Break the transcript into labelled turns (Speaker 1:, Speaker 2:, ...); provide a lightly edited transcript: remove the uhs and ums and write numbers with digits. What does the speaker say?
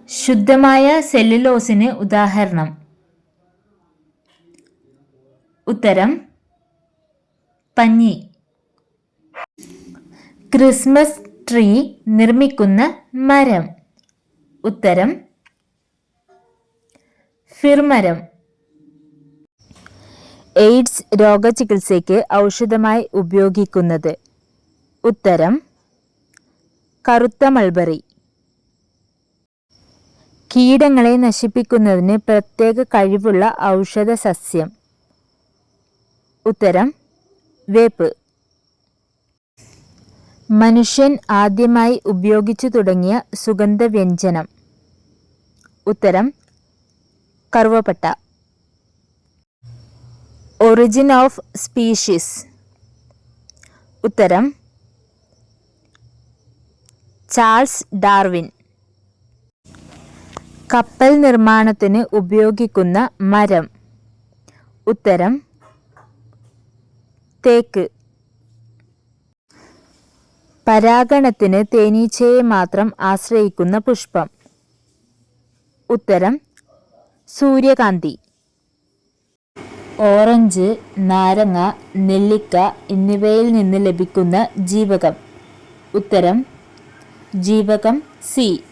Speaker 1: ശുദ്ധമായ സെല്ലുലോസിന് ഉദാഹരണം? ഉത്തരം പഞ്ഞി. ക്രിസ്മസ് ട്രീ നിർമ്മിക്കുന്ന മരം? ഉത്തരം ഫിർ മരം. എയ്ഡ്സ് രോഗചികിത്സയ്ക്ക് ഔഷധമായി ഉപയോഗിക്കുന്നത്? ഉത്തരം കറുത്ത മൾബറി. കീടങ്ങളെ നശിപ്പിക്കുന്നതിന് പ്രത്യേക കഴിവുള്ള ഔഷധ സസ്യം? ഉത്തരം വേപ്പ്. മനുഷ്യൻ ആദ്യമായി ഉപയോഗിച്ചു തുടങ്ങിയ സുഗന്ധവ്യഞ്ജനം? ഉത്തരം കറുവപ്പട്ട. Origin of species? ഉത്തരം ചാൾസ് ഡാർവിൻ. കപ്പൽ നിർമ്മാണത്തിന് ഉപയോഗിക്കുന്ന മരം? ഉത്തരം തേക്ക്. പരാഗണത്തിന് തേനീച്ചയെ മാത്രം ആശ്രയിക്കുന്ന പുഷ്പം? ഉത്തരം സൂര്യകാന്തി. ഓറഞ്ച്, നാരങ്ങ, നെല്ലിക്ക എന്നിവയിൽ നിന്ന് ലഭിക്കുന്ന ജീവകം? ഉത്തരം ജീവകം സി.